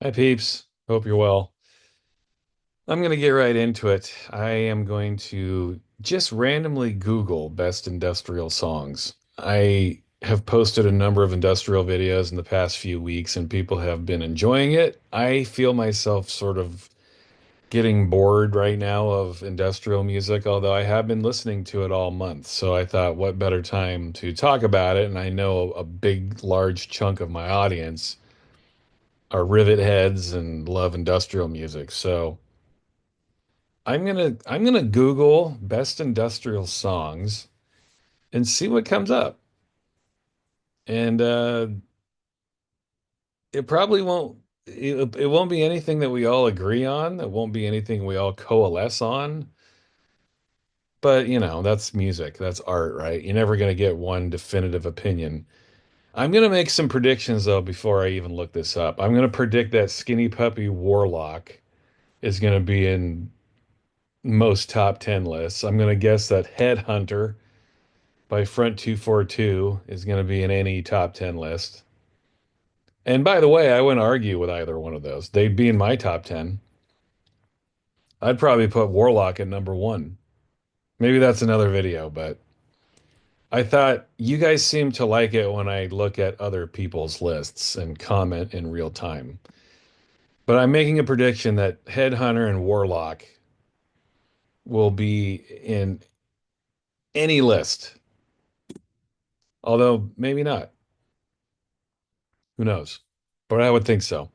Hi, peeps. Hope you're well. I'm going to get right into it. I am going to just randomly Google best industrial songs. I have posted a number of industrial videos in the past few weeks, and people have been enjoying it. I feel myself sort of getting bored right now of industrial music, although I have been listening to it all month. So I thought, what better time to talk about it? And I know a big, large chunk of my audience are rivet heads and love industrial music. So I'm gonna Google best industrial songs and see what comes up. And it probably it won't be anything that we all agree on. It won't be anything we all coalesce on. But that's music. That's art, right? You're never gonna get one definitive opinion. I'm gonna make some predictions though before I even look this up. I'm gonna predict that Skinny Puppy Warlock is gonna be in most top 10 lists. I'm gonna guess that Headhunter by Front 242 is going to be in any top 10 list. And by the way, I wouldn't argue with either one of those. They'd be in my top 10. I'd probably put Warlock at number one. Maybe that's another video, but I thought you guys seem to like it when I look at other people's lists and comment in real time. But I'm making a prediction that Headhunter and Warlock will be in any list, although maybe not. Who knows? But I would think so.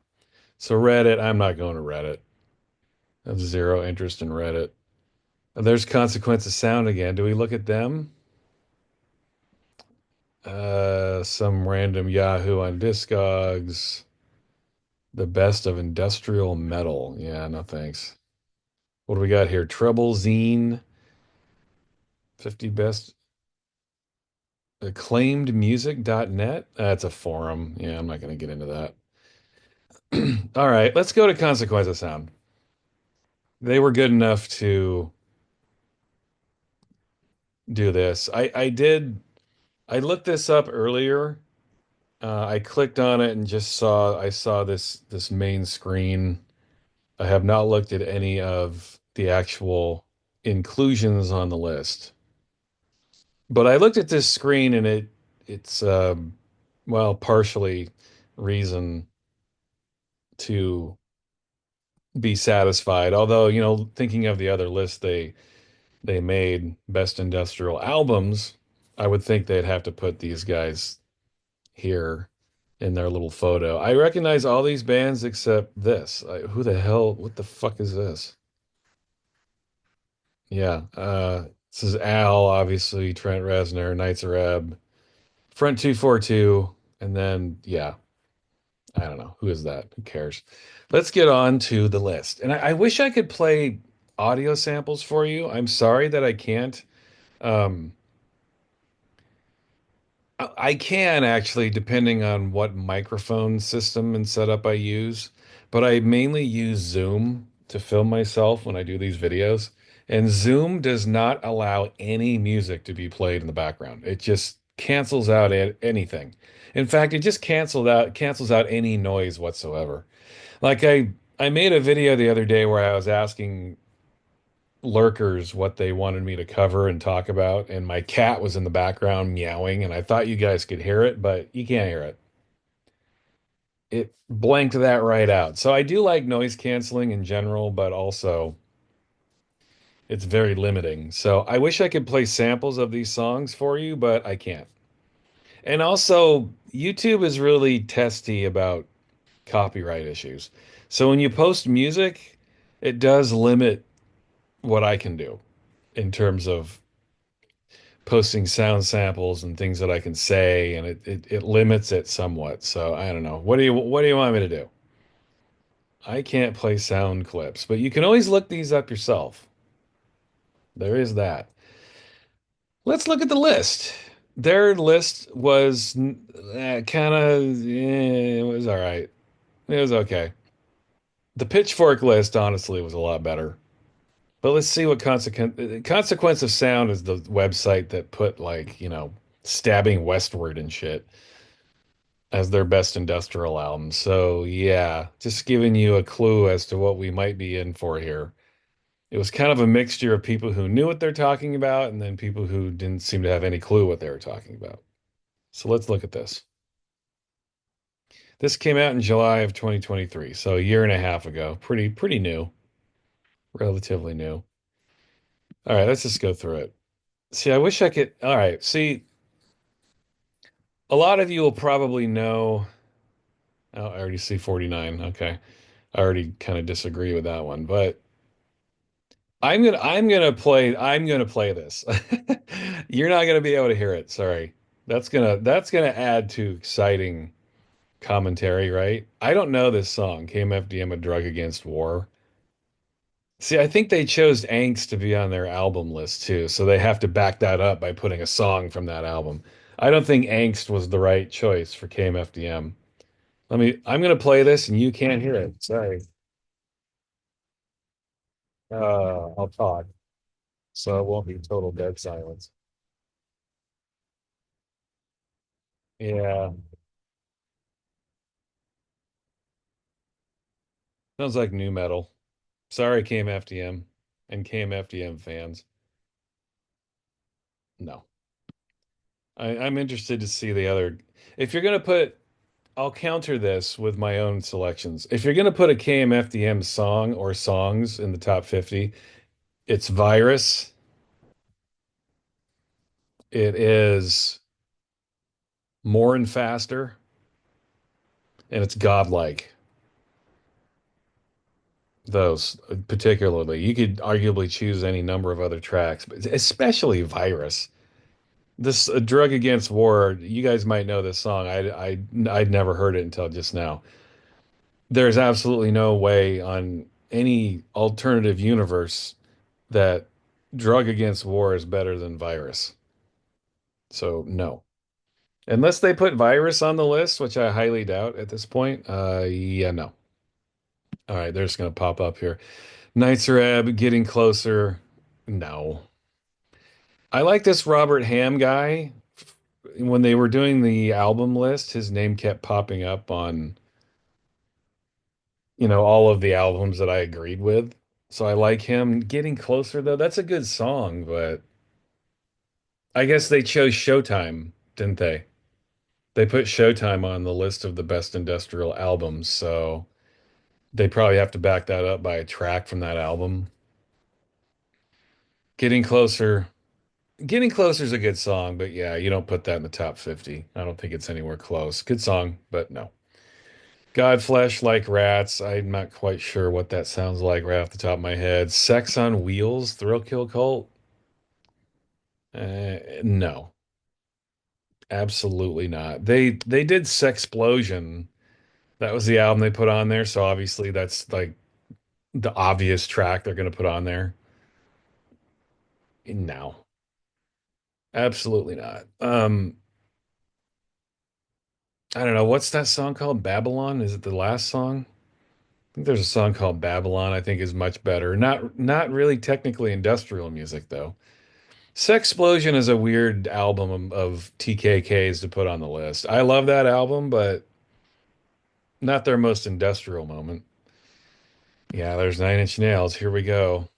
So Reddit, I'm not going to Reddit. I have zero interest in Reddit. There's Consequence of Sound again. Do we look at them? Some random Yahoo on Discogs. The best of industrial metal. Yeah, no thanks. What do we got here? Treble Zine, 50 best acclaimed music.net. That's a forum. Yeah, I'm not going to get into that. All right, let's go to Consequence of Sound. They were good enough to do this. I looked this up earlier. I clicked on it and I saw this main screen. I have not looked at any of the actual inclusions on the list. But I looked at this screen and it's well, partially reason to be satisfied. Although, thinking of the other list they made, best industrial albums, I would think they'd have to put these guys here in their little photo. I recognize all these bands except this. Who the hell? What the fuck is this? Yeah, this is Al, obviously, Trent Reznor, Knights of Reb, Front 242, and then, yeah, I don't know. Who is that? Who cares? Let's get on to the list. And I wish I could play audio samples for you. I'm sorry that I can't. Um, I can actually, depending on what microphone system and setup I use, but I mainly use Zoom to film myself when I do these videos. And Zoom does not allow any music to be played in the background. It just cancels out anything. In fact, it just cancels out any noise whatsoever. Like I made a video the other day where I was asking lurkers what they wanted me to cover and talk about, and my cat was in the background meowing, and I thought you guys could hear it, but you can't hear it. It blanked that right out. So I do like noise canceling in general, but also it's very limiting. So I wish I could play samples of these songs for you, but I can't. And also, YouTube is really testy about copyright issues. So when you post music, it does limit what I can do in terms of posting sound samples and things that I can say, and it limits it somewhat. So I don't know. What do you want me to do? I can't play sound clips, but you can always look these up yourself. There is that. Let's look at the list. Their list was kind of it was all right. It was okay. The Pitchfork list, honestly, was a lot better. But let's see what Consequence of Sound is the website that put like, stabbing westward and shit. as their best industrial album. So yeah, just giving you a clue as to what we might be in for here. It was kind of a mixture of people who knew what they're talking about and then people who didn't seem to have any clue what they were talking about. So let's look at this. This came out in July of 2023, so a year and a half ago. Pretty new, relatively new. All right, let's just go through it. See, I wish I could. All right, see, a lot of you will probably know. Oh, I already see 49. Okay. I already kind of disagree with that one, but I'm gonna play this. You're not gonna be able to hear it. Sorry. That's gonna add to exciting commentary, right? I don't know this song, KMFDM, A Drug Against War. See, I think they chose Angst to be on their album list too, so they have to back that up by putting a song from that album. I don't think Angst was the right choice for KMFDM. I'm gonna play this and you can't hear it. Sorry. I'll talk, so it won't be total dead silence. Yeah, sounds like new metal. Sorry, KMFDM and KMFDM fans. No, I'm interested to see the other. If you're gonna put, I'll counter this with my own selections. If you're gonna put a KMFDM song or songs in the top 50, it's Virus. It is More and Faster, and it's Godlike. Those particularly, you could arguably choose any number of other tracks, but especially Virus. This A Drug Against War, you guys might know this song. I'd never heard it until just now. There's absolutely no way on any alternative universe that Drug Against War is better than Virus. So no. Unless they put Virus on the list, which I highly doubt at this point. Yeah, no. All right, they're just gonna pop up here. Nights are Ebb, Getting Closer. No. I like this Robert Ham guy. When they were doing the album list, his name kept popping up on, all of the albums that I agreed with. So I like him. Getting Closer, though, that's a good song, but I guess they chose Showtime, didn't they? They put Showtime on the list of the best industrial albums, so they probably have to back that up by a track from that album. Getting Closer. Getting Closer is a good song, but yeah, you don't put that in the top 50. I don't think it's anywhere close. Good song, but no. Godflesh Like Rats. I'm not quite sure what that sounds like right off the top of my head. Sex on Wheels, Thrill Kill Cult. No, absolutely not. They did Sexplosion. That was the album they put on there, so obviously that's like the obvious track they're going to put on there. No, absolutely not. I don't know what's that song called? Babylon? Is it the last song? I think there's a song called Babylon. I think is much better. Not really technically industrial music though. Sexplosion is a weird album of TKKs to put on the list. I love that album, but not their most industrial moment. Yeah, there's Nine Inch Nails. Here we go.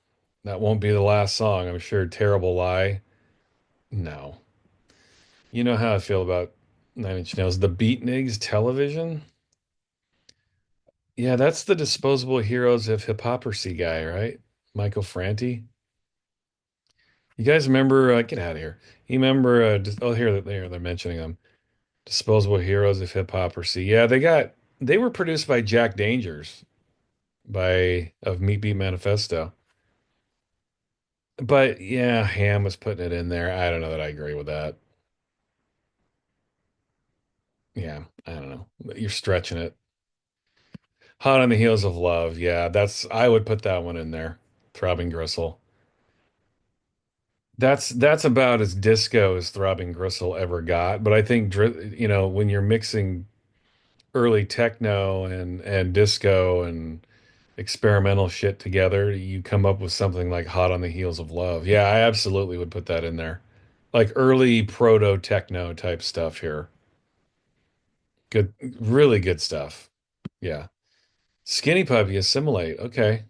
That won't be the last song, I'm sure. Terrible Lie. No. You know how I feel about Nine Inch Nails. The Beatniks Television. Yeah, that's the Disposable Heroes of Hypocrisy guy, right? Michael Franti. You guys remember? Get out of here. You remember? Oh, here they're mentioning them. Disposable Heroes of Hypocrisy. Yeah, they were produced by Jack Dangers by of Meat Beat Manifesto. But yeah, Ham was putting it in there. I don't know that I agree with that. Yeah, I don't know. You're stretching it. Hot on the Heels of Love. Yeah, I would put that one in there. Throbbing Gristle. That's about as disco as Throbbing Gristle ever got. But I think when you're mixing early techno and disco and experimental shit together, you come up with something like Hot on the Heels of Love. Yeah, I absolutely would put that in there. Like early proto techno type stuff here. Good, really good stuff. Yeah. Skinny Puppy, Assimilate. Okay.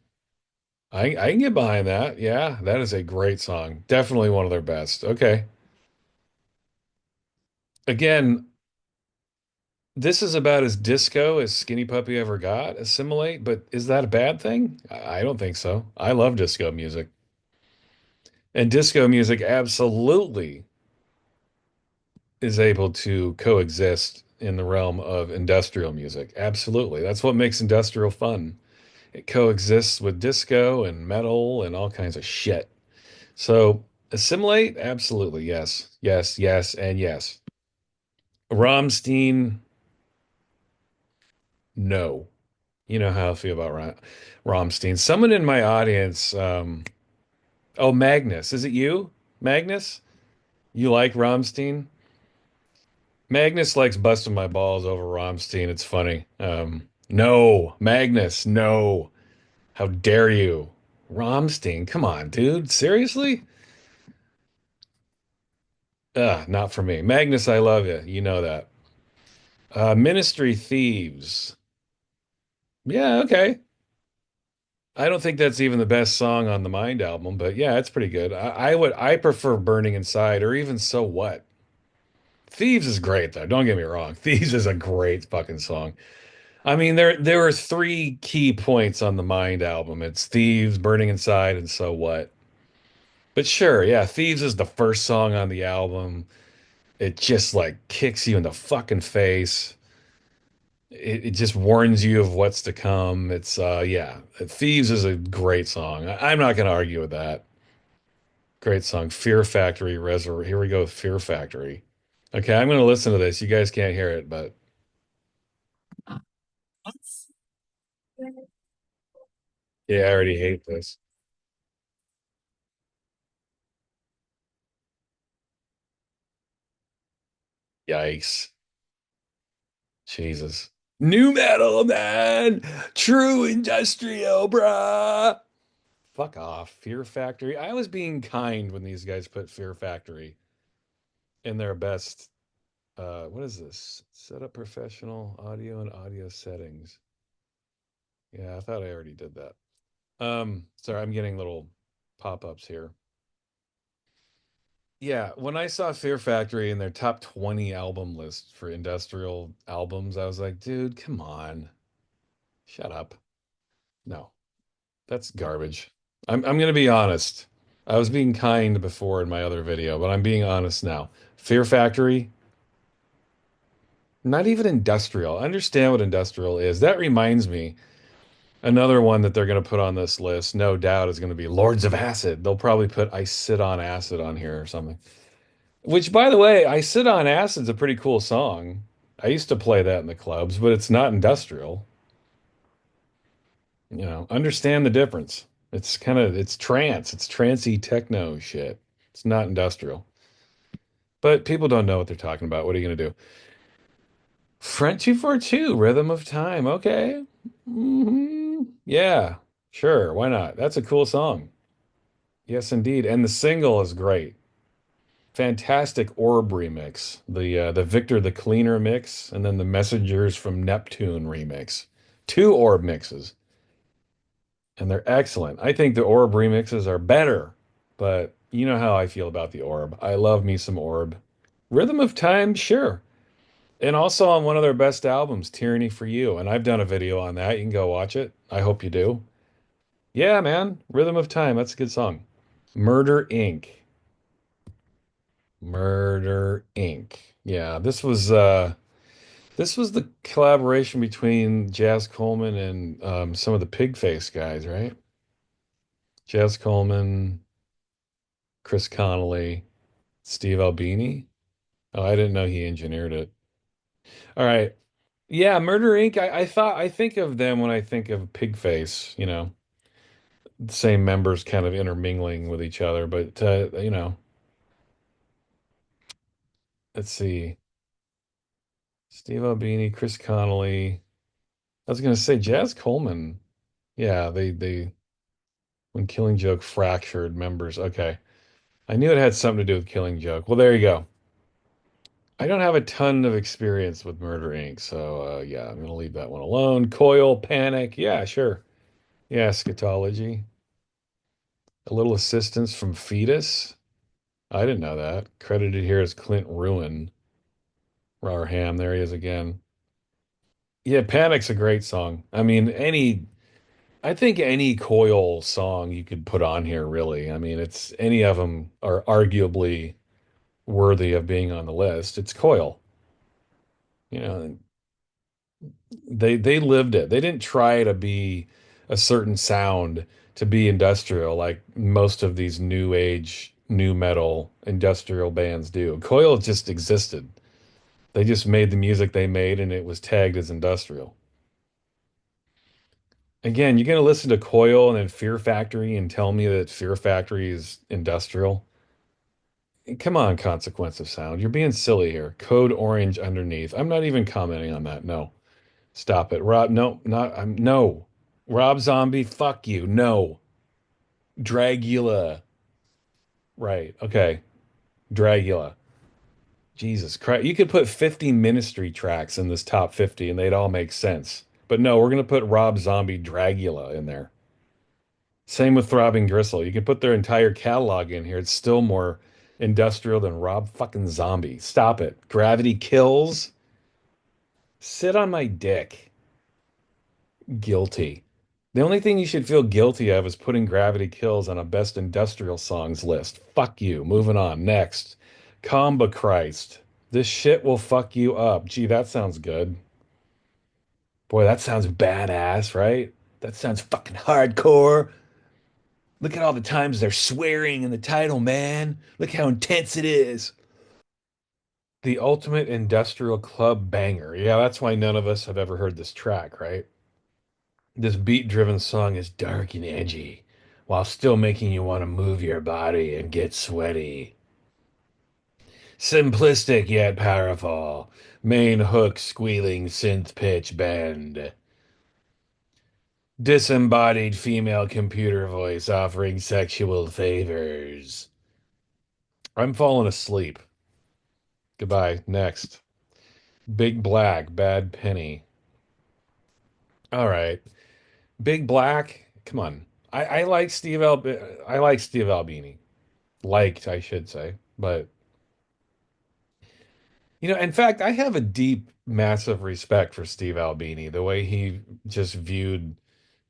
I can get behind that. Yeah, that is a great song. Definitely one of their best. Okay. Again, this is about as disco as Skinny Puppy ever got, Assimilate, but is that a bad thing? I don't think so. I love disco music. And disco music absolutely is able to coexist in the realm of industrial music. Absolutely. That's what makes industrial fun. It coexists with disco and metal and all kinds of shit. So, assimilate? Absolutely. Yes. Yes, yes, and yes. Rammstein? No. You know how I feel about Rammstein. Someone in my audience, oh, Magnus. Is it you? Magnus? You like Rammstein? Magnus likes busting my balls over Rammstein. It's funny. No, Magnus, no. How dare you? Rammstein, come on, dude. Seriously? Not for me. Magnus, I love you. You know that. Ministry Thieves. Yeah, okay. I don't think that's even the best song on the Mind album, but yeah, it's pretty good. I prefer Burning Inside or even So What. Thieves is great though. Don't get me wrong. Thieves is a great fucking song. I mean, there are three key points on the Mind album. It's Thieves, Burning Inside, and So What. But sure, yeah, Thieves is the first song on the album. It just like kicks you in the fucking face. It just warns you of what's to come. It's yeah, Thieves is a great song. I'm not gonna argue with that. Great song. Fear Factory Reservoir. Here we go with Fear Factory. Okay, I'm gonna listen to this. You guys can't hear it, but yeah, I already hate this. Yikes. Jesus. New metal, man. True industrial, bruh. Fuck off. Fear Factory. I was being kind when these guys put Fear Factory in their best. What is this? Set up professional audio and audio settings. Yeah, I thought I already did that. Sorry, I'm getting little pop-ups here. Yeah, when I saw Fear Factory in their top 20 album list for industrial albums, I was like, dude, come on. Shut up. No, that's garbage. I'm gonna be honest. I was being kind before in my other video, but I'm being honest now. Fear Factory, not even industrial. I understand what industrial is. That reminds me, another one that they're gonna put on this list, no doubt, is gonna be Lords of Acid. They'll probably put I Sit on Acid on here or something. Which, by the way, I Sit on Acid's a pretty cool song. I used to play that in the clubs, but it's not industrial. Understand the difference. It's trance, it's trancey techno shit. It's not industrial. But people don't know what they're talking about. What are you gonna do? Front 242, Rhythm of Time. Okay. Yeah, sure. Why not? That's a cool song. Yes, indeed. And the single is great. Fantastic Orb remix. The Victor the Cleaner mix, and then the Messengers from Neptune remix. Two Orb mixes, and they're excellent. I think the Orb remixes are better, but you know how I feel about the Orb. I love me some Orb. Rhythm of Time, sure. And also on one of their best albums, Tyranny for You. And I've done a video on that. You can go watch it. I hope you do. Yeah, man. Rhythm of Time. That's a good song. Murder Inc. Murder Inc. Yeah, this was the collaboration between Jazz Coleman and some of the Pigface guys, right? Jazz Coleman, Chris Connolly, Steve Albini. Oh, I didn't know he engineered it. All right. Yeah, Murder Inc. I think of them when I think of Pigface, the same members kind of intermingling with each other. But let's see. Steve Albini, Chris Connolly. I was gonna say Jazz Coleman. Yeah, they when Killing Joke fractured members. Okay. I knew it had something to do with Killing Joke. Well, there you go. I don't have a ton of experience with Murder Inc., so yeah, I'm gonna leave that one alone. Coil, Panic, yeah, sure. Yeah, Scatology. A little assistance from Fetus. I didn't know that. Credited here as Clint Ruin. Rarham, there he is again. Yeah, Panic's a great song. I mean, I think any Coil song you could put on here, really. I mean, it's any of them are arguably worthy of being on the list. It's Coil. You know, they lived it. They didn't try to be a certain sound to be industrial like most of these new age, new metal industrial bands do. Coil just existed. They just made the music they made and it was tagged as industrial. Again, you're going to listen to Coil and then Fear Factory and tell me that Fear Factory is industrial? Come on, Consequence of Sound. You're being silly here. Code Orange underneath. I'm not even commenting on that. No. Stop it. Rob, no, not I'm no. Rob Zombie, fuck you. No. Dragula. Right. Okay. Dragula. Jesus Christ. You could put 50 Ministry tracks in this top 50 and they'd all make sense. But no, we're going to put Rob Zombie Dragula in there. Same with Throbbing Gristle. You could put their entire catalog in here. It's still more industrial than Rob fucking Zombie. Stop it. Gravity Kills. Sit on my dick. Guilty. The only thing you should feel guilty of is putting Gravity Kills on a best industrial songs list. Fuck you. Moving on. Next. Comba Christ. This shit will fuck you up. Gee, that sounds good. Boy, that sounds badass, right? That sounds fucking hardcore. Look at all the times they're swearing in the title, man. Look how intense it is. The ultimate industrial club banger. Yeah, that's why none of us have ever heard this track, right? This beat-driven song is dark and edgy, while still making you want to move your body and get sweaty. Simplistic yet powerful. Main hook squealing synth pitch bend. Disembodied female computer voice offering sexual favors. I'm falling asleep. Goodbye. Next. Big Black, Bad Penny. All right. Big Black. Come on. I like I like Steve Albini. Liked, I should say. But in fact, I have a deep, massive respect for Steve Albini, the way he just viewed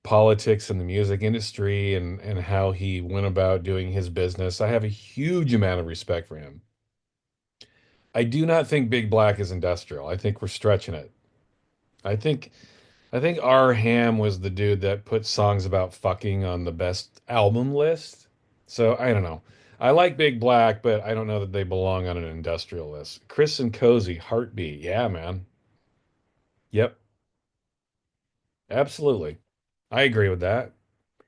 politics and the music industry and how he went about doing his business. I have a huge amount of respect for him. I do not think Big Black is industrial. I think we're stretching it. I think I think R. Ham was the dude that put songs about fucking on the best album list. So I don't know. I like Big Black, but I don't know that they belong on an industrial list. Chris and Cozy, Heartbeat. Yeah, man. Yep, absolutely. I agree with that.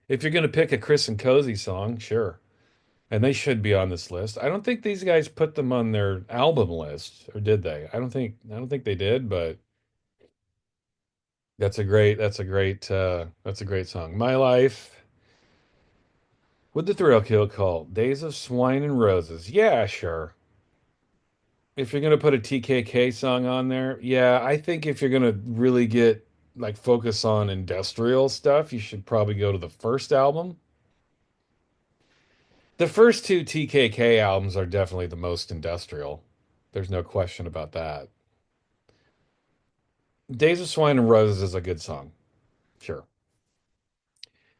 If you're going to pick a Chris and Cozy song, sure. And they should be on this list. I don't think these guys put them on their album list, or did they? I don't think they did, but that's a great song. My Life. What the Thrill Kill called? Days of Swine and Roses. Yeah, sure. If you're gonna put a TKK song on there, yeah, I think if you're gonna really get like focus on industrial stuff, you should probably go to the first album. The first two TKK albums are definitely the most industrial. There's no question about that. Days of Swine and Roses is a good song. Sure.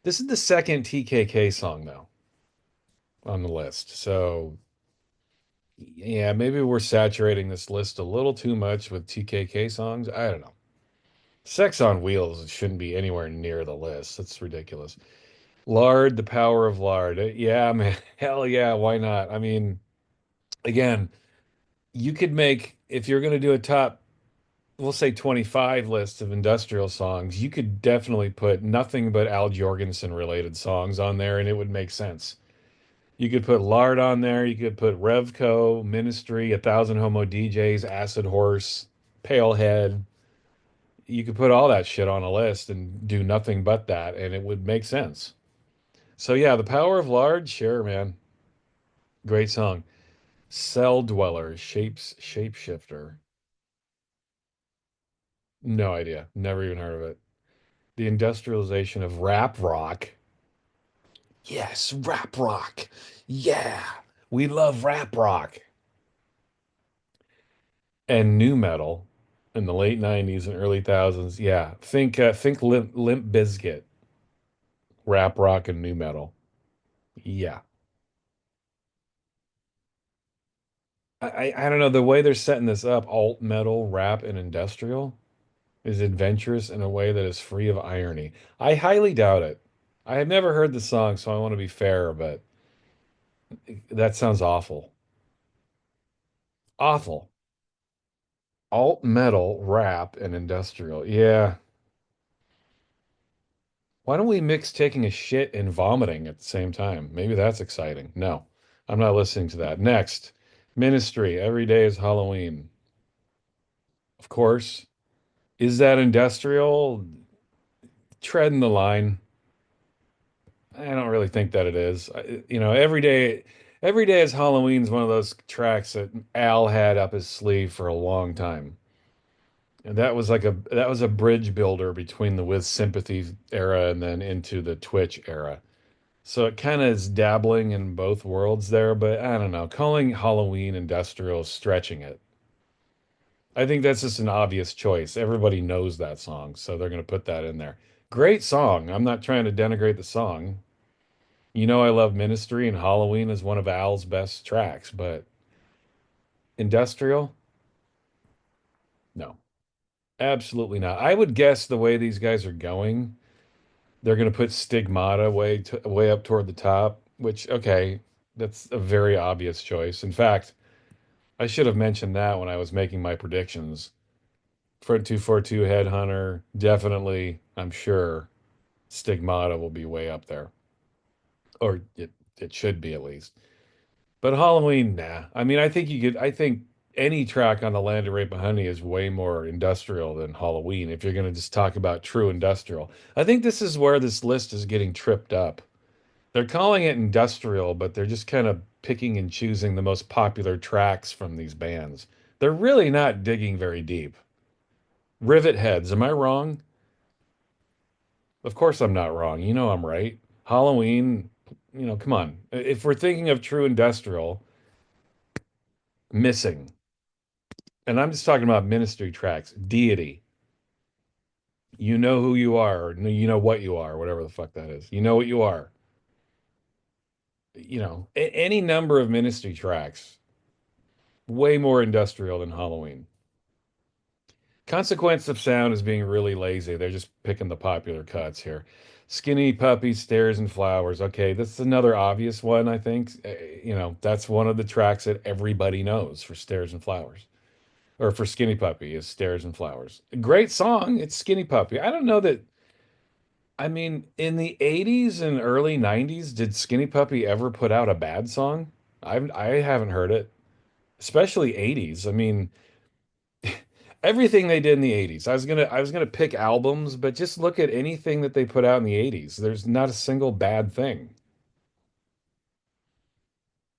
This is the second TKK song though on the list. So yeah, maybe we're saturating this list a little too much with TKK songs. I don't know. Sex on Wheels shouldn't be anywhere near the list. That's ridiculous. Lard, the power of lard. Yeah, man. Hell yeah, why not? I mean, again, you could make, if you're going to do a top, we'll say 25 list of industrial songs, you could definitely put nothing but Al Jorgensen related songs on there and it would make sense. You could put Lard on there. You could put Revco, Ministry, A Thousand Homo DJs, Acid Horse, Palehead. You could put all that shit on a list and do nothing but that, and it would make sense. So yeah, The Power of Lard, sure, man. Great song. Cell dweller, shapeshifter. No idea. Never even heard of it. The industrialization of rap rock. Yes, rap rock. Yeah, we love rap rock. And new metal in the late 90s and early thousands. Yeah, think Limp Bizkit, rap rock and new metal. Yeah. I don't know the way they're setting this up, alt metal, rap, and industrial is adventurous in a way that is free of irony. I highly doubt it. I have never heard the song, so I want to be fair, but that sounds awful. Awful. Alt metal, rap, and industrial. Yeah. Why don't we mix taking a shit and vomiting at the same time? Maybe that's exciting. No, I'm not listening to that. Next, Ministry. Every day is Halloween. Of course. Is that industrial? Treading the line. I don't really think that it is. Every day is Halloween is one of those tracks that Al had up his sleeve for a long time. And that was a bridge builder between the With Sympathy era and then into the Twitch era. So it kind of is dabbling in both worlds there, but I don't know. Calling Halloween industrial is stretching it. I think that's just an obvious choice. Everybody knows that song, so they're going to put that in there. Great song. I'm not trying to denigrate the song. You know, I love Ministry, and Halloween is one of Al's best tracks, but industrial? No, absolutely not. I would guess the way these guys are going, they're going to put Stigmata way up toward the top, which, okay, that's a very obvious choice. In fact, I should have mentioned that when I was making my predictions. Fred 242 Headhunter, definitely, I'm sure Stigmata will be way up there. Or it should be at least. But Halloween, nah. I mean, I think any track on the Land of Rape and Honey is way more industrial than Halloween if you're gonna just talk about true industrial. I think this is where this list is getting tripped up. They're calling it industrial, but they're just kind of picking and choosing the most popular tracks from these bands. They're really not digging very deep. Rivet Heads, am I wrong? Of course I'm not wrong. You know I'm right. Halloween, come on. If we're thinking of true industrial, missing. And I'm just talking about ministry tracks, deity. You know who you are, or you know what you are, whatever the fuck that is. You know what you are. Any number of ministry tracks, way more industrial than Halloween. Consequence of Sound is being really lazy. They're just picking the popular cuts here. Skinny Puppy, Stairs and Flowers. Okay, this is another obvious one, I think. That's one of the tracks that everybody knows for Stairs and Flowers. Or for Skinny Puppy is Stairs and Flowers. Great song. It's Skinny Puppy. I don't know that. I mean, in the 80s and early 90s, did Skinny Puppy ever put out a bad song? I haven't heard it, especially 80s. I mean, everything they did in the 80s. I was gonna pick albums, but just look at anything that they put out in the 80s. There's not a single bad thing.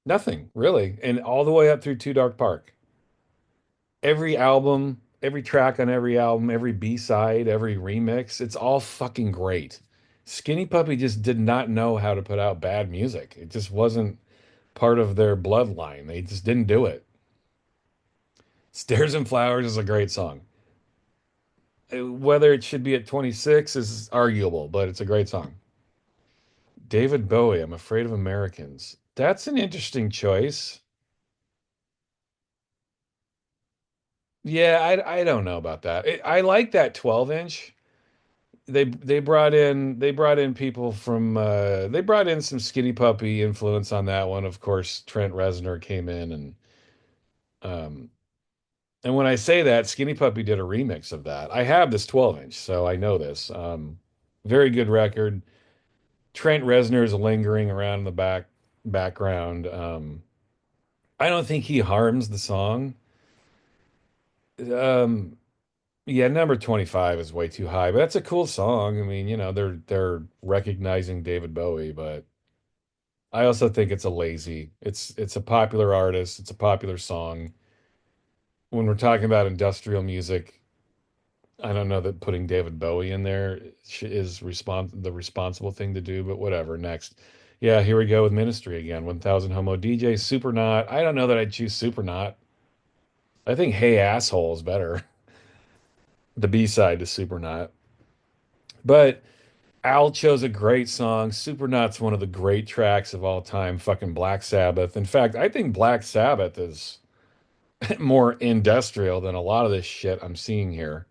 Nothing, really. And all the way up through Two Dark Park. Every album, every track on every album, every B-side, every remix, it's all fucking great. Skinny Puppy just did not know how to put out bad music. It just wasn't part of their bloodline. They just didn't do it. Stairs and Flowers is a great song. Whether it should be at 26 is arguable, but it's a great song. David Bowie, I'm Afraid of Americans. That's an interesting choice. Yeah, I don't know about that. I like that 12 inch. They brought in people from they brought in some Skinny Puppy influence on that one. Of course, Trent Reznor came in um and when I say that, Skinny Puppy did a remix of that. I have this 12 inch, so I know this. Very good record. Trent Reznor is lingering around in the background. I don't think he harms the song. Um, yeah, number 25 is way too high, but that's a cool song. I mean, they're recognizing David Bowie, but I also think it's a lazy. It's a popular artist. It's a popular song. When we're talking about industrial music, I don't know that putting David Bowie in there is the responsible thing to do, but whatever. Next. Yeah, here we go with Ministry again. 1000 Homo DJ, Super Not. I don't know that I'd choose Super Not. I think Hey Asshole is better. The B-side to Super Not. But Al chose a great song. Super Not's one of the great tracks of all time. Fucking Black Sabbath. In fact, I think Black Sabbath is more industrial than a lot of this shit I'm seeing here.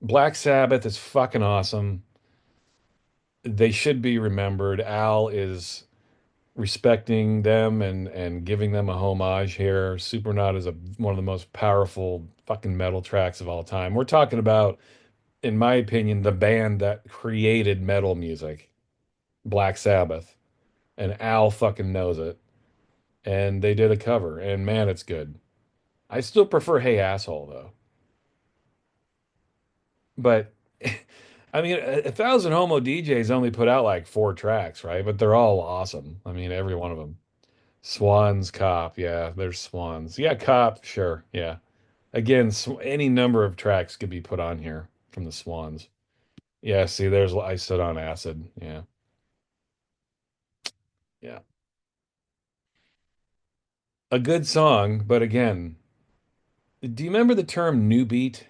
Black Sabbath is fucking awesome. They should be remembered. Al is respecting them and giving them a homage here. Supernaut is one of the most powerful fucking metal tracks of all time. We're talking about, in my opinion, the band that created metal music, Black Sabbath, and Al fucking knows it. And they did a cover, and man, it's good. I still prefer Hey Asshole though. But I mean, a thousand Homo DJs only put out like four tracks, right? But they're all awesome. I mean, every one of them. Swans, Cop, yeah, there's Swans. Yeah, Cop, sure, yeah. Again, any number of tracks could be put on here from the Swans. Yeah, see, there's I Stood on Acid. Yeah, yeah. A good song, but again, do you remember the term new beat?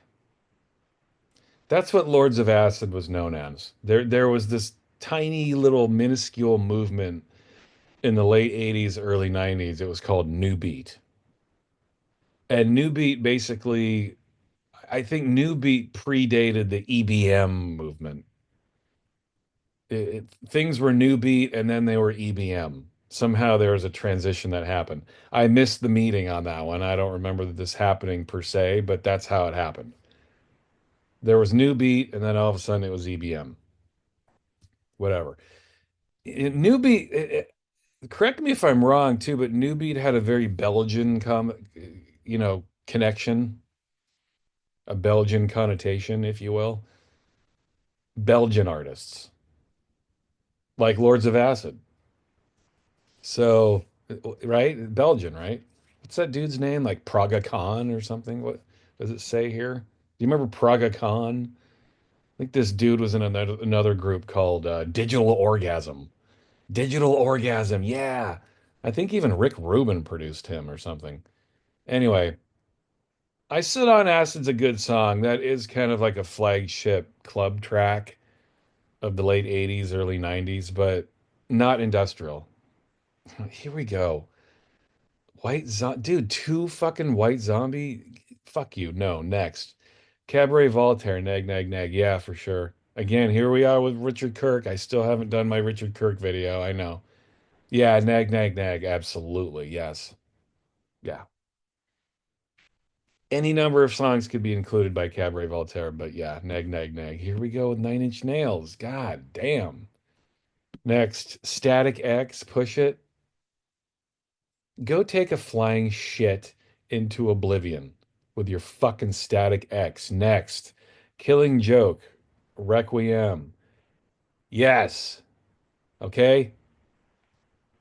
That's what Lords of Acid was known as. There was this tiny little minuscule movement in the late 80s, early 90s. It was called new beat. And new beat basically, I think new beat predated the EBM movement. Things were new beat and then they were EBM. Somehow there was a transition that happened. I missed the meeting on that one. I don't remember this happening per se, but that's how it happened. There was new beat and then all of a sudden it was EBM. Whatever. New beat, correct me if I'm wrong too, but new beat had a very Belgian connection, a Belgian connotation, if you will. Belgian artists like Lords of Acid. So, right? Belgian, right? What's that dude's name? Like Praga Khan or something? What does it say here? Do you remember Praga Khan? I think this dude was in another group called Digital Orgasm. Digital Orgasm, yeah. I think even Rick Rubin produced him or something. Anyway, I Sit on Acid's a good song. That is kind of like a flagship club track of the late 80s, early 90s, but not industrial. Here we go. Dude, two fucking White Zombie. Fuck you. No, next. Cabaret Voltaire, nag, nag, nag. Yeah, for sure. Again, here we are with Richard Kirk. I still haven't done my Richard Kirk video. I know. Yeah, nag, nag, nag. Absolutely. Yes. Yeah. Any number of songs could be included by Cabaret Voltaire, but yeah, nag, nag, nag. Here we go with Nine Inch Nails. God damn. Next, Static X, Push It. Go take a flying shit into oblivion with your fucking Static X. Next, Killing Joke, Requiem. Yes. Okay.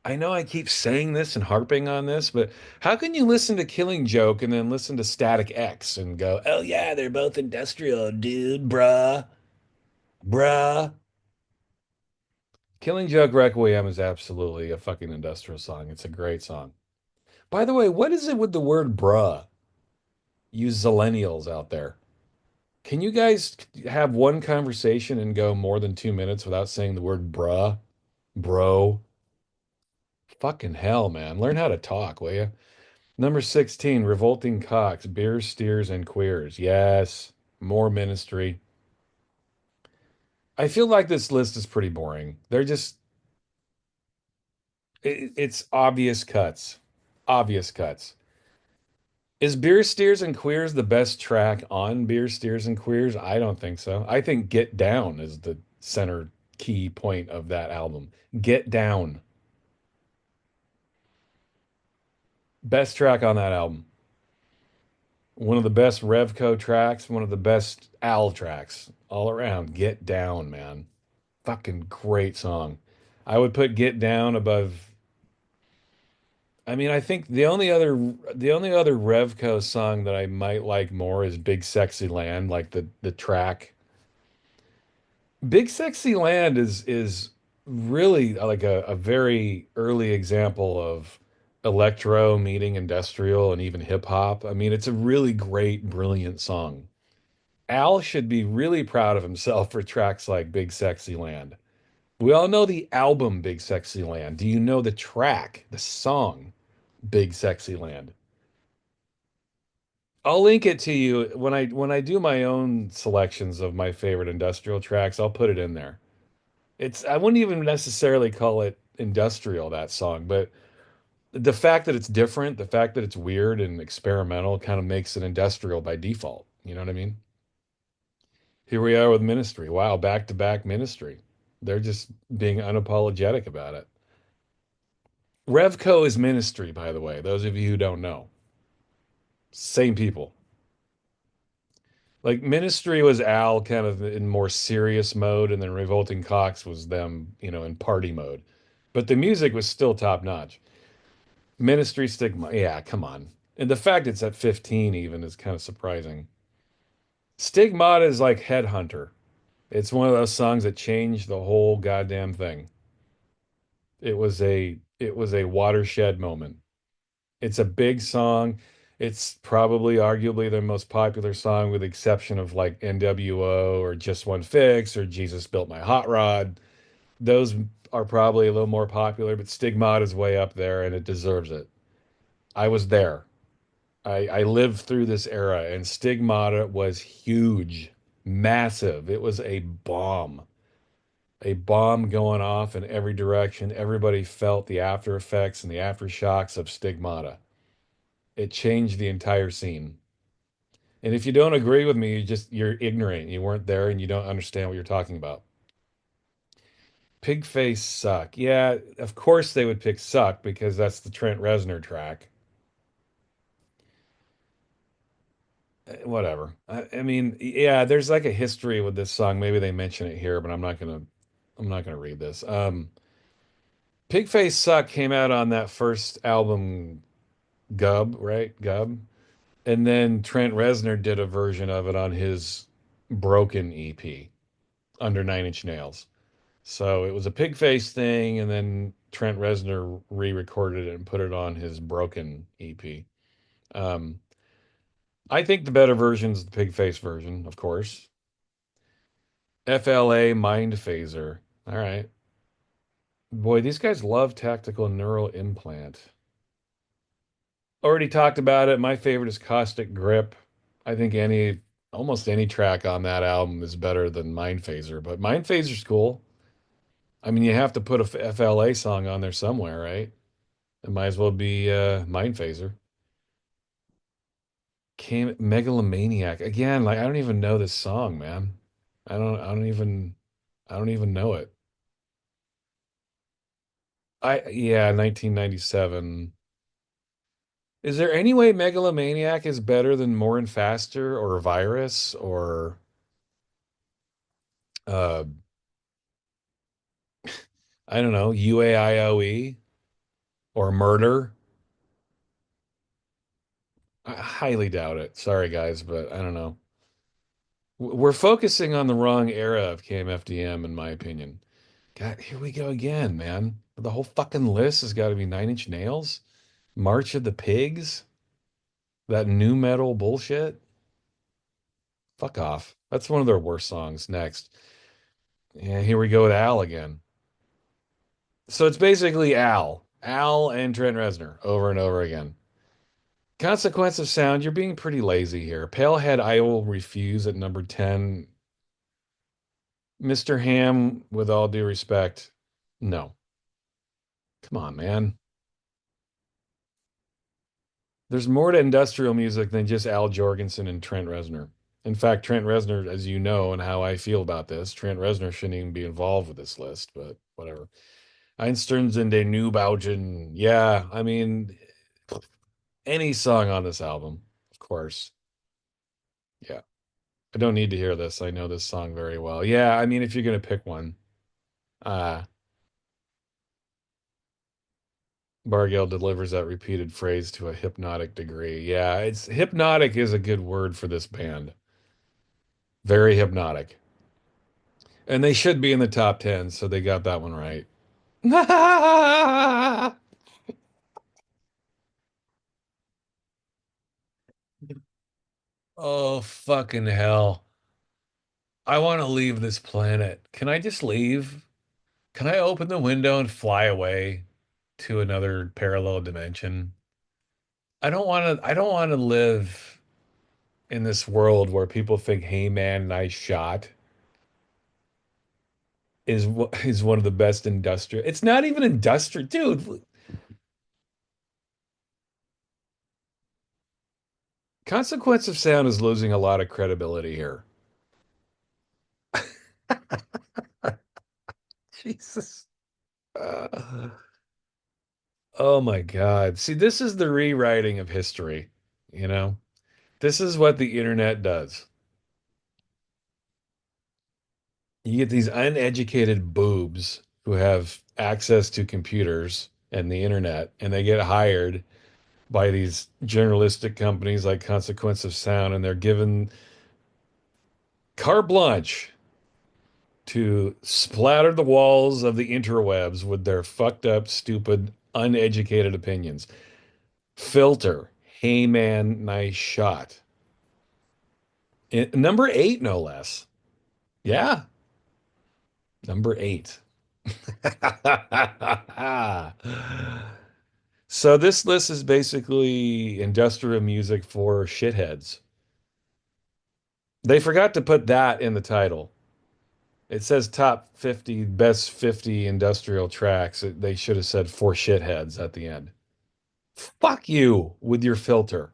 I know I keep saying this and harping on this, but how can you listen to Killing Joke and then listen to Static X and go, oh yeah, they're both industrial, dude, bruh, bruh. Killing Joke Requiem is absolutely a fucking industrial song. It's a great song. By the way, what is it with the word bruh? You zillennials out there. Can you guys have one conversation and go more than 2 minutes without saying the word bruh, bro? Fucking hell, man. Learn how to talk, will you? Number 16, Revolting Cocks, Beers, Steers, and Queers. Yes, more ministry. I feel like this list is pretty boring. It's obvious cuts. Obvious cuts. Is Beer, Steers, and Queers the best track on Beer, Steers, and Queers? I don't think so. I think Get Down is the center key point of that album. Get Down. Best track on that album. One of the best Revco tracks, one of the best Al tracks all around. Get Down, man. Fucking great song. I would put Get Down above. I mean, I think the only other Revco song that I might like more is Big Sexy Land, like the track. Big Sexy Land is really like a very early example of electro meeting industrial and even hip hop. I mean, it's a really great, brilliant song. Al should be really proud of himself for tracks like Big Sexy Land. We all know the album Big Sexy Land. Do you know the track, the song Big Sexy Land? I'll link it to you when I do my own selections of my favorite industrial tracks. I'll put it in there. I wouldn't even necessarily call it industrial, that song, but the fact that it's different, the fact that it's weird and experimental kind of makes it industrial by default. You know what I mean? Here we are with Ministry. Wow, back to back Ministry. They're just being unapologetic about it. Revco is Ministry, by the way, those of you who don't know. Same people. Like Ministry was Al kind of in more serious mode, and then Revolting Cocks was them, in party mode. But the music was still top notch. Ministry Stigma, yeah, come on. And the fact it's at 15 even is kind of surprising. Stigmata is like Headhunter. It's one of those songs that changed the whole goddamn thing. It was a watershed moment. It's a big song. It's probably arguably their most popular song with the exception of like NWO or Just One Fix or Jesus Built My Hot Rod. Those are probably a little more popular, but Stigmata is way up there and it deserves it. I was there. I lived through this era, and Stigmata was huge, massive. It was a bomb going off in every direction. Everybody felt the after effects and the aftershocks of Stigmata. It changed the entire scene. And if you don't agree with me, you're ignorant. You weren't there and you don't understand what you're talking about. Pigface Suck. Yeah, of course they would pick Suck because that's the Trent Reznor track. Whatever. I mean, yeah, there's like a history with this song. Maybe they mention it here, but I'm not gonna read this. Pigface Suck came out on that first album, Gub, right? Gub. And then Trent Reznor did a version of it on his Broken EP under Nine Inch Nails. So it was a Pigface thing, and then Trent Reznor re-recorded it and put it on his Broken EP. Um, I think the better version is the Pigface version, of course. FLA Mind Phaser. All right. Boy, these guys love tactical neural implant. Already talked about it. My favorite is Caustic Grip. I think almost any track on that album is better than Mind Phaser, but Mind Phaser's cool. I mean, you have to put a FLA song on there somewhere, right? It might as well be Mind Phaser. Came Megalomaniac. Again, like I don't even know this song, man. I don't even know it. Yeah, 1997. Is there any way Megalomaniac is better than More and Faster or Virus or uh I don't know, UAIOE or Murder? I highly doubt it. Sorry guys, but I don't know. We're focusing on the wrong era of KMFDM in my opinion. God, here we go again, man. The whole fucking list has got to be Nine Inch Nails, March of the Pigs, that new metal bullshit. Fuck off. That's one of their worst songs. Next. Yeah, here we go with Al again. So it's basically Al and Trent Reznor over and over again. Consequence of Sound, you're being pretty lazy here. Palehead, I Will Refuse at number 10. Mr. Ham, with all due respect, no. Come on, man. There's more to industrial music than just Al Jorgensen and Trent Reznor. In fact, Trent Reznor, as you know, and how I feel about this, Trent Reznor shouldn't even be involved with this list, but whatever. Einstein's in der Neubauten. Yeah, I mean, any song on this album, of course. Yeah. I don't need to hear this. I know this song very well. Yeah, I mean, if you're gonna pick one. Bargeld delivers that repeated phrase to a hypnotic degree. Yeah, it's hypnotic is a good word for this band. Very hypnotic. And they should be in the top 10, so they got that one right. Oh, fucking hell. I want to leave this planet. Can I just leave? Can I open the window and fly away to another parallel dimension? I don't want to live in this world where people think, "Hey man, nice shot," is one of the best industrial. It's not even industrial, dude. Consequence of sound is losing a lot of credibility here. Jesus. Uh, oh my God. See, this is the rewriting of history, you know? This is what the internet does. You get these uneducated boobs who have access to computers and the internet, and they get hired by these journalistic companies like Consequence of Sound, and they're given carte blanche to splatter the walls of the interwebs with their fucked up, stupid, uneducated opinions. Filter, hey man, nice shot. Number eight, no less. Yeah, number eight. So this list is basically industrial music for shitheads. They forgot to put that in the title. It says top 50 best 50 industrial tracks. They should have said for shitheads at the end. Fuck you with your filter.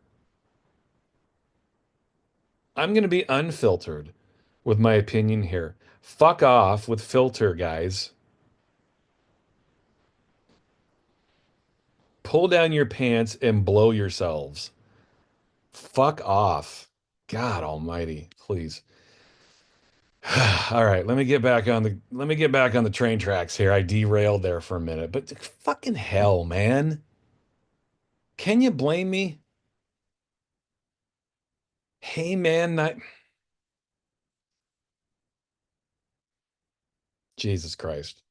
I'm going to be unfiltered with my opinion here. Fuck off with filter, guys. Pull down your pants and blow yourselves. Fuck off. God almighty, please. All right, let me get back on the train tracks here. I derailed there for a minute, but fucking hell, man. Can you blame me? Hey man, not Jesus Christ.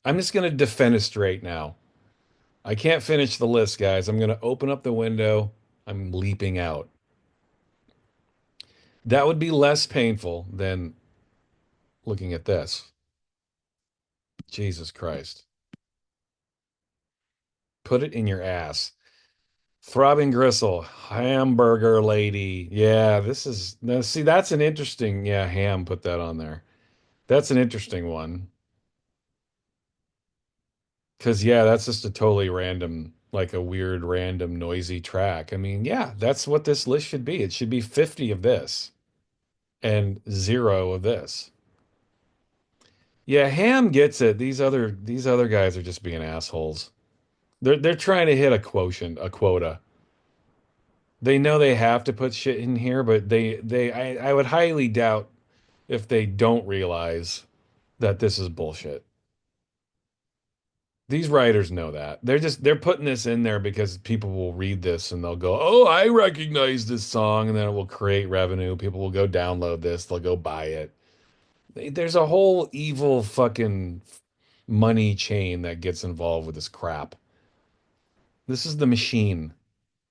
I'm just gonna defenestrate now. I can't finish the list, guys. I'm gonna open up the window. I'm leaping out. That would be less painful than looking at this. Jesus Christ. Put it in your ass. Throbbing Gristle, Hamburger Lady. Yeah, this is now see that's an interesting, yeah, Ham put that on there. That's an interesting one. Cause yeah, that's just a totally random, like a weird, random, noisy track. I mean, yeah, that's what this list should be. It should be 50 of this and zero of this. Yeah, Ham gets it. These other guys are just being assholes. They're trying to hit a quotient, a quota. They know they have to put shit in here, but I would highly doubt if they don't realize that this is bullshit. These writers know that. They're putting this in there because people will read this and they'll go, "Oh, I recognize this song," and then it will create revenue. People will go download this, they'll go buy it. There's a whole evil fucking money chain that gets involved with this crap. This is the machine.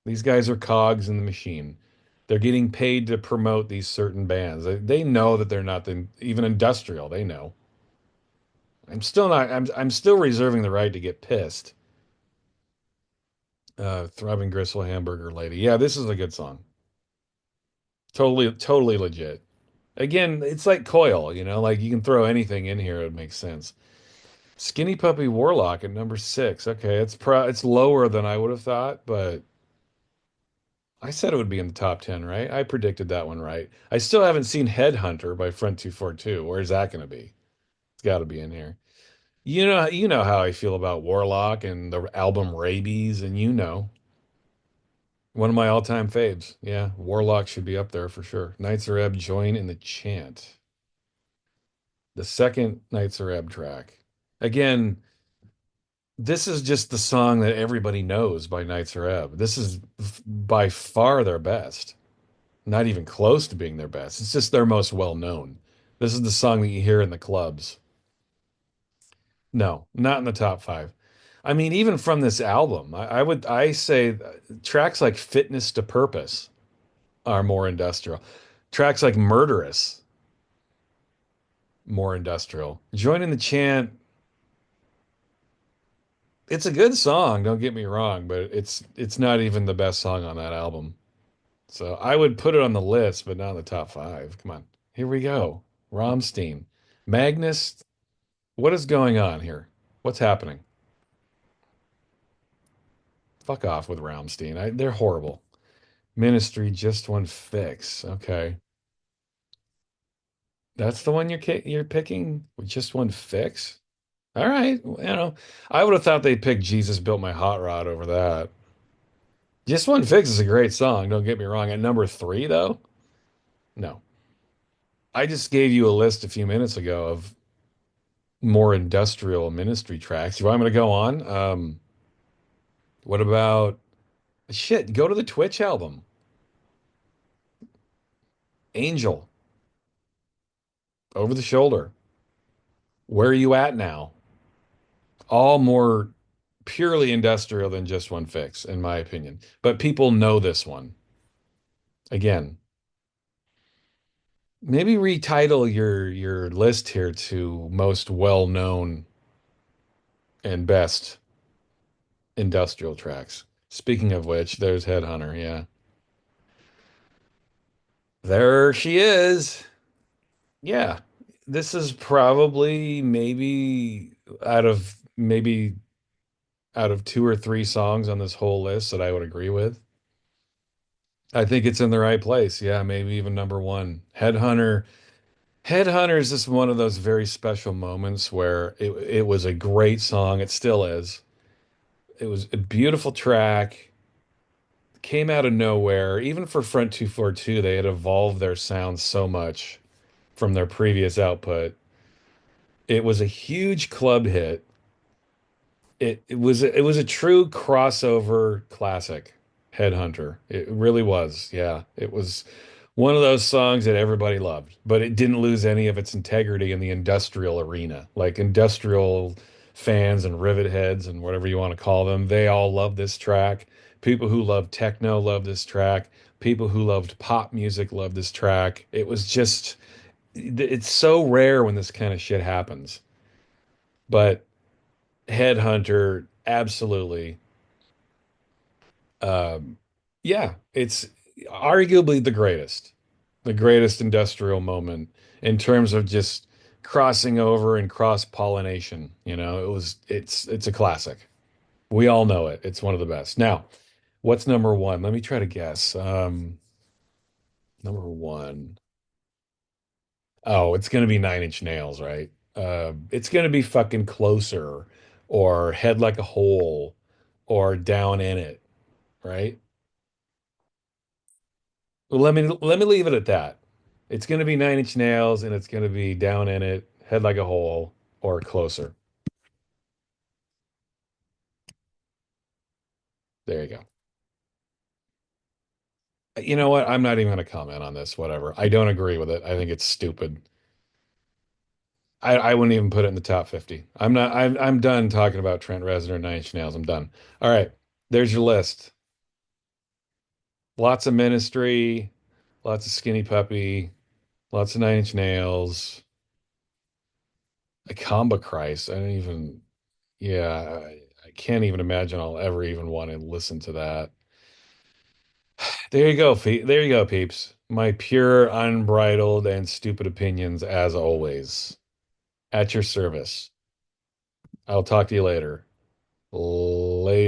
These guys are cogs in the machine. They're getting paid to promote these certain bands. They know that they're not even industrial. They know. I'm still not. I'm still reserving the right to get pissed. Throbbing Gristle Hamburger Lady. Yeah, this is a good song. Totally, totally legit. Again, it's like Coil, like you can throw anything in here, it makes sense. Skinny Puppy Warlock at number six. Okay, it's lower than I would have thought, but I said it would be in the top 10, right? I predicted that one right. I still haven't seen Headhunter by Front 242. Where's that going to be? It's got to be in here. You know how I feel about Warlock and the album Rabies, and one of my all-time faves. Yeah, Warlock should be up there for sure. Knights of Ebb join in the chant. The second Knights of Ebb track. Again, This is just the song that everybody knows by Nights are Ebb. This is by far their best. Not even close to being their best. It's just their most well known. This is the song that you hear in the clubs. No, not in the top five. I mean, even from this album, I say tracks like Fitness to Purpose are more industrial. Tracks like Murderous, more industrial. Joining the Chant, it's a good song, don't get me wrong, but it's not even the best song on that album. So I would put it on the list, but not in the top five. Come on. Here we go. Rammstein. Magnus, what is going on here? What's happening? Fuck off with Rammstein. They're horrible. Ministry, just one fix. Okay. That's the one you're picking? With just one fix? All right. I would have thought they'd pick Jesus Built My Hot Rod over that. Just One Fix is a great song, don't get me wrong. At number three, though, no. I just gave you a list a few minutes ago of more industrial ministry tracks. You want me to go on? What about shit? Go to the Twitch album, Angel, Over the Shoulder. Where are you at now? All more purely industrial than Just One Fix, in my opinion. But people know this one. Again, maybe retitle your list here to most well-known and best industrial tracks. Speaking of which, there's Headhunter. Yeah. There she is. Yeah. This is probably maybe out of two or three songs on this whole list that I would agree with. I think it's in the right place. Yeah, maybe even number one. Headhunter. Headhunter is just one of those very special moments where it was a great song. It still is. It was a beautiful track. Came out of nowhere. Even for Front 242, they had evolved their sound so much from their previous output. It was a huge club hit. It was a true crossover classic, Headhunter. It really was. Yeah, it was one of those songs that everybody loved, but it didn't lose any of its integrity in the industrial arena. Like industrial fans and rivet heads and whatever you want to call them, they all love this track. People who love techno love this track. People who loved pop music love this track. It was just, it's so rare when this kind of shit happens. But Headhunter, absolutely. Um, yeah, it's arguably the greatest industrial moment in terms of just crossing over and cross pollination. It's a classic. We all know it. It's one of the best. Now, what's number one? Let me try to guess. Number one. Oh, it's gonna be Nine Inch Nails, right? It's gonna be fucking Closer or Head Like a Hole or Down in It, right? Well, let me leave it at that. It's going to be Nine Inch Nails, and it's going to be Down in It, Head Like a Hole, or Closer. There you go. You know what? I'm not even going to comment on this. Whatever. I don't agree with it. I think it's stupid. I wouldn't even put it in the top 50. I'm not. I'm done talking about Trent Reznor and Nine Inch Nails. I'm done. All right. There's your list. Lots of Ministry, lots of Skinny Puppy, lots of Nine Inch Nails, a Combo Christ. I don't even. Yeah, I can't even imagine I'll ever even want to listen to that. There you go, peeps. My pure, unbridled, and stupid opinions, as always, at your service. I'll talk to you later. Later.